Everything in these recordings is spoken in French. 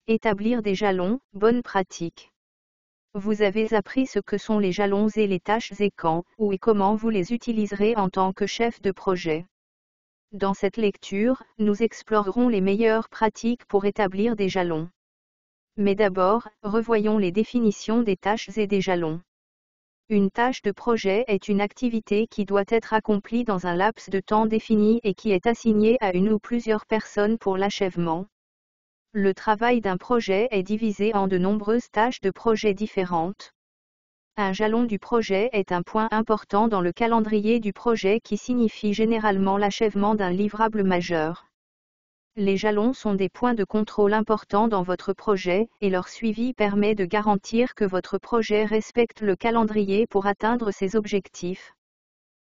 Établir des jalons, bonne pratique. Vous avez appris ce que sont les jalons et les tâches et quand, où et comment vous les utiliserez en tant que chef de projet. Dans cette lecture, nous explorerons les meilleures pratiques pour établir des jalons. Mais d'abord, revoyons les définitions des tâches et des jalons. Une tâche de projet est une activité qui doit être accomplie dans un laps de temps défini et qui est assignée à une ou plusieurs personnes pour l'achèvement. Le travail d'un projet est divisé en de nombreuses tâches de projet différentes. Un jalon du projet est un point important dans le calendrier du projet qui signifie généralement l'achèvement d'un livrable majeur. Les jalons sont des points de contrôle importants dans votre projet, et leur suivi permet de garantir que votre projet respecte le calendrier pour atteindre ses objectifs.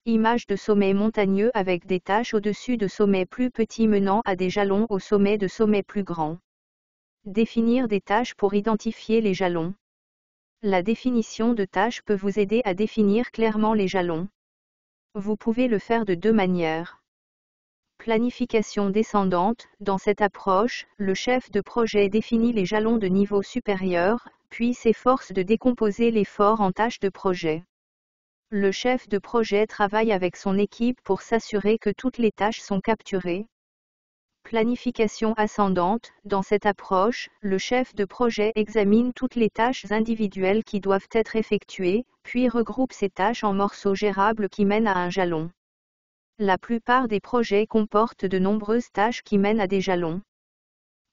Image de sommet montagneux avec des tâches au-dessus de sommets plus petits menant à des jalons au sommet de sommets plus grands. Définir des tâches pour identifier les jalons. La définition de tâches peut vous aider à définir clairement les jalons. Vous pouvez le faire de deux manières. Planification descendante. Dans cette approche, le chef de projet définit les jalons de niveau supérieur, puis s'efforce de décomposer l'effort en tâches de projet. Le chef de projet travaille avec son équipe pour s'assurer que toutes les tâches sont capturées. Planification ascendante. Dans cette approche, le chef de projet examine toutes les tâches individuelles qui doivent être effectuées, puis regroupe ces tâches en morceaux gérables qui mènent à un jalon. La plupart des projets comportent de nombreuses tâches qui mènent à des jalons.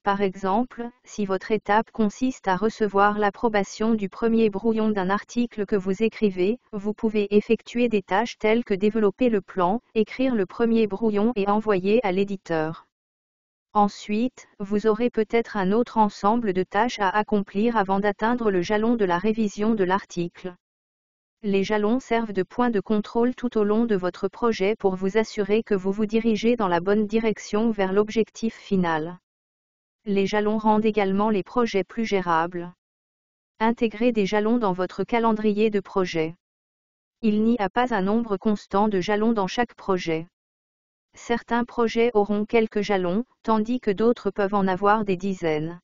Par exemple, si votre étape consiste à recevoir l'approbation du premier brouillon d'un article que vous écrivez, vous pouvez effectuer des tâches telles que développer le plan, écrire le premier brouillon et envoyer à l'éditeur. Ensuite, vous aurez peut-être un autre ensemble de tâches à accomplir avant d'atteindre le jalon de la révision de l'article. Les jalons servent de point de contrôle tout au long de votre projet pour vous assurer que vous vous dirigez dans la bonne direction vers l'objectif final. Les jalons rendent également les projets plus gérables. Intégrez des jalons dans votre calendrier de projet. Il n'y a pas un nombre constant de jalons dans chaque projet. Certains projets auront quelques jalons, tandis que d'autres peuvent en avoir des dizaines.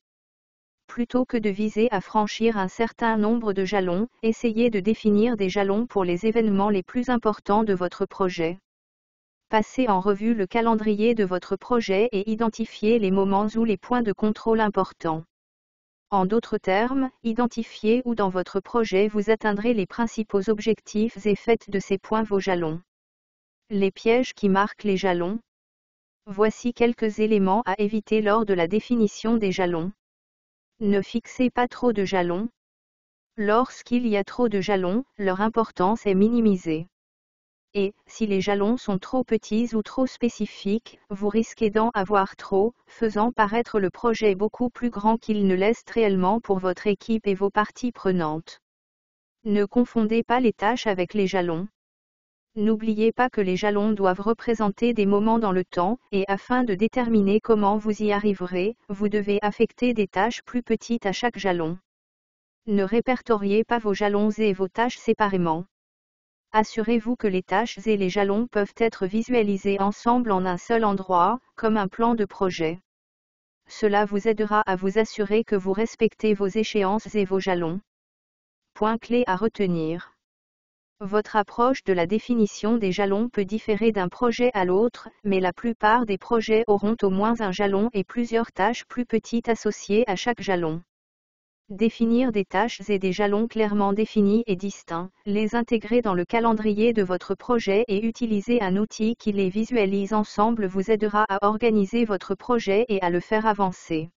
Plutôt que de viser à franchir un certain nombre de jalons, essayez de définir des jalons pour les événements les plus importants de votre projet. Passez en revue le calendrier de votre projet et identifiez les moments ou les points de contrôle importants. En d'autres termes, identifiez où dans votre projet vous atteindrez les principaux objectifs et faites de ces points vos jalons. Les pièges qui marquent les jalons. Voici quelques éléments à éviter lors de la définition des jalons. Ne fixez pas trop de jalons. Lorsqu'il y a trop de jalons, leur importance est minimisée. Et, si les jalons sont trop petits ou trop spécifiques, vous risquez d'en avoir trop, faisant paraître le projet beaucoup plus grand qu'il ne l'est réellement pour votre équipe et vos parties prenantes. Ne confondez pas les tâches avec les jalons. N'oubliez pas que les jalons doivent représenter des moments dans le temps, et afin de déterminer comment vous y arriverez, vous devez affecter des tâches plus petites à chaque jalon. Ne répertoriez pas vos jalons et vos tâches séparément. Assurez-vous que les tâches et les jalons peuvent être visualisés ensemble en un seul endroit, comme un plan de projet. Cela vous aidera à vous assurer que vous respectez vos échéances et vos jalons. Point clé à retenir. Votre approche de la définition des jalons peut différer d'un projet à l'autre, mais la plupart des projets auront au moins un jalon et plusieurs tâches plus petites associées à chaque jalon. Définir des tâches et des jalons clairement définis et distincts, les intégrer dans le calendrier de votre projet et utiliser un outil qui les visualise ensemble vous aidera à organiser votre projet et à le faire avancer.